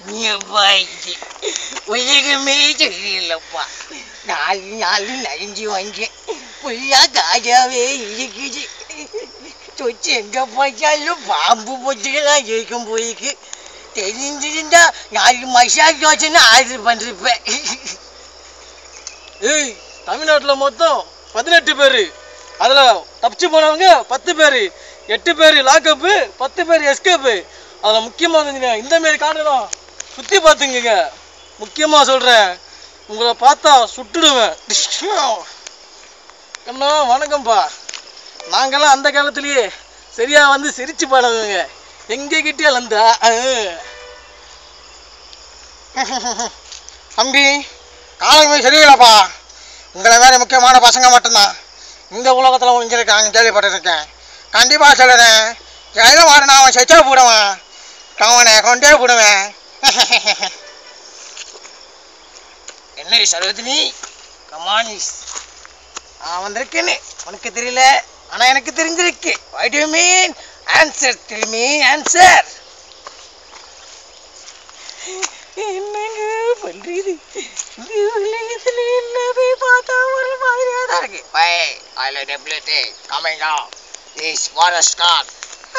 நீப்பாய்ச்சி உலகமே தெரியலப்பா. 4 நாள் நனைஞ்சு வந்தேன். புல்லா காஜாவே இருக்குது. சொச்சு எங்க பார்த்தாலும் பாம்பு பொத்துக்கெல்லாம் இருக்கும் போயிருக்கு. தெரிஞ்சிருந்தா 4 மசால் தோசைன்னு ஆர்டர் பண்ணிருப்பேன். ஏய், தமிழ்நாட்டில் மொத்தம் 18 பேர். அதில் தப்பிச்சு போனவங்க 10 பேர், 8 பேர் லாக்கப்பு, 10 பேர் எஸ்கேப்பு. அதில் முக்கியமாக இந்த மாரி காட்டணும் சுற்றி பார்த்துங்க. முக்கியமாக சொல்கிறேன், உங்களை பார்த்தா சுட்டுடுவேன். அண்ணா வணக்கம்ப்பா. நாங்கள்லாம் அந்த காலத்துலேயே சரியாக வந்து சிரிச்சு பாடுவோங்க. எங்ககிட்டே வந்தா தம்பி காலமே சரியில்லைப்பா. உங்களை வேற முக்கியமான பசங்க மட்டும்தான் இந்த உலகத்தில் ஒழிஞ்சிருக்காங்க கேள்விப்பட்டிருக்கேன். கண்டிப்பாக சொல்லுறேன், ஜெயில வாடனா அவன் செச்சா போடுவான், அவனை கொண்டே போடுவேன். என்ன சரோஜினி கமானிஸ் நான் வந்திருக்கேன்னு உனக்கு தெரியல, ஆனால் எனக்கு தெரிஞ்சிருக்கு. What you mean? Answer tell me answer. என்னங்க பண்றது? இந்த விளையத்துல எல்லாமே பார்த்தா ஒரு மாதிரியா தான் இருக்கு.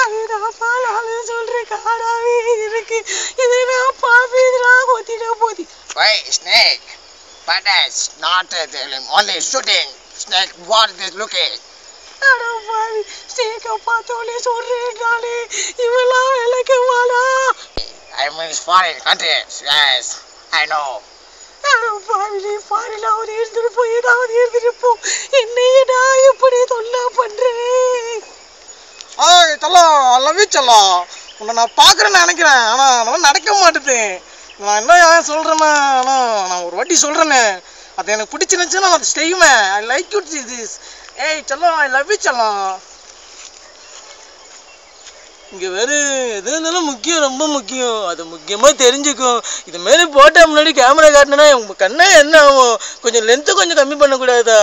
அதுதான்ப்பா நானும் சொல்றேன், காடாவே இருக்கு. இது நான் பாப்பீங்களா கொத்திட போதி. Snake, but that's not only shooting. Snake, what is this looking? அடப்பாவி, ஸ்னேக்கை பார்த்தோன்னே சொல்றேன்னாலே இவெல்லாம் விலைக்கு வாடா. I mean foreign countries. Yes, I know. அடப்பாவி, நீ ஃபாரினாவது எடுத்துட்டு போ, ஏதாவது எடுத்துட்டு போ. என்னையடா எப்படி தொல்லை பண்றேன்? செல்லம், லவ்வி செல்லம், உன்னை நான் பார்க்குறேன்னு நினைக்கிறேன், ஆனால் அதெல்லாம் நடக்க மாட்டேது. நான் என்ன சொல்கிறேன்னா, ஆனால் நான் ஒரு வாட்டி சொல்கிறேன்னு, அது எனக்கு பிடிச்சிருந்துச்சுன்னா நான் அதை செய்வேன். I like you this. ஏய் செல்லம், ஐ லவ் யூ செல்லம். இங்கே வேறு எது இருந்தாலும் முக்கியம், ரொம்ப முக்கியம். அது முக்கியமாக தெரிஞ்சுக்கும். இதுமாரி போட்டால் முன்னாடி கேமரா காட்டினா உங்கள் கண்ணே என்ன ஆகும்? கொஞ்சம் லென்த்து கொஞ்சம் கம்மி பண்ணக்கூடாதா?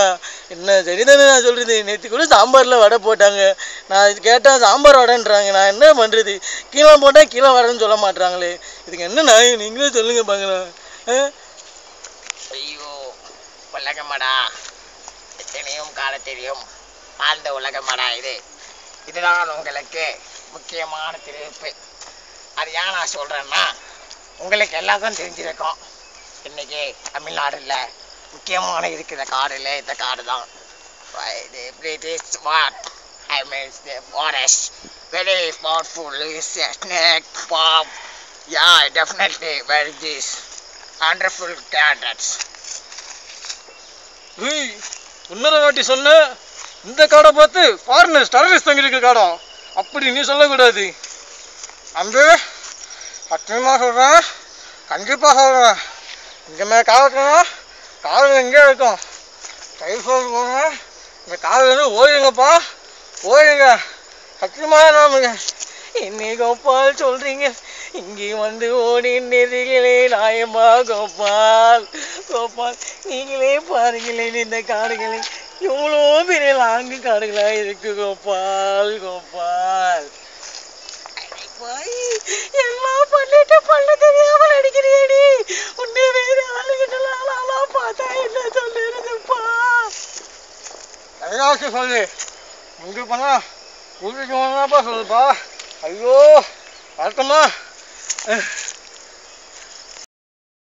என்ன சரிதானே நான் சொல்கிறது? நேற்று கூட சாம்பாரில் வடை போட்டாங்க. நான் இது கேட்டால் சாம்பார் வடைன்றாங்க. நான் என்ன பண்ணுறது? கீழே போட்டால் கீழே வரேன்னு சொல்ல மாட்டாங்களே. இதுக்கு என்ன நான் நீங்களே சொல்லுங்கள் பார்க்கலாம். ஐயோ, உலகமாடா, எத்தனையும் கால தெரியும் வாழ்ந்த உலகமாடா இது. இதுதான் உங்களுக்கு முக்கியமான தெரிவிப்பு. அது ஏன் நான் சொல்கிறேன்னா, உங்களுக்கு எல்லாருக்கும் தெரிஞ்சிருக்கும், இன்றைக்கி தமிழ்நாடுல முக்கியமான இருக்கிற காடுல இந்த காடு தான். British what? I mean the forest. Very powerful is a snake, bomb. Yeah, definitely very this wonderful candidates. இன்னொரு வாட்டி சொன்ன, இந்த காடை பார்த்து ஃபாரினர்ஸ் டெரரிஸ்ட் தங்கியிருக்க காடம் அப்படி நீ சொல்லக்கூடாது. அம்பு சத்தியமாக சொல்கிறேன், கண்டிப்பாக சொல்கிறேன். இந்த மாதிரி காலத்துனா காலம் எங்கே இருக்கும்? டைஃபாய்டு போங்க, இந்த காலில் ஓடுங்கப்பா, ஓடுங்க. சத்தியமாக நாமங்க. என்னை கோபால் சொல்றீங்க, இங்கே வந்து ஓடி நெறிகளே நாயமா கோபால். கோபால், நீங்களே பாருங்களேன், இந்த காடுகளை எவ்வளோ பெரிய லாங்கு காடுகளா இருக்கு கோபால். கோபால், எல்லாம் பண்ணிட்டு பண்ண தெரியாமல் அடிக்கிறியடி. உன்னை வேறு ஆளுகிட்டலாம் பார்த்தா என்ன சொல்லுறதுப்பா? கையாச்சு சொல்லு, இங்கே பண்ணா கூட்டிட்டு போனாப்பா சொல்லுப்பா. ஐயோ, பார்க்கமா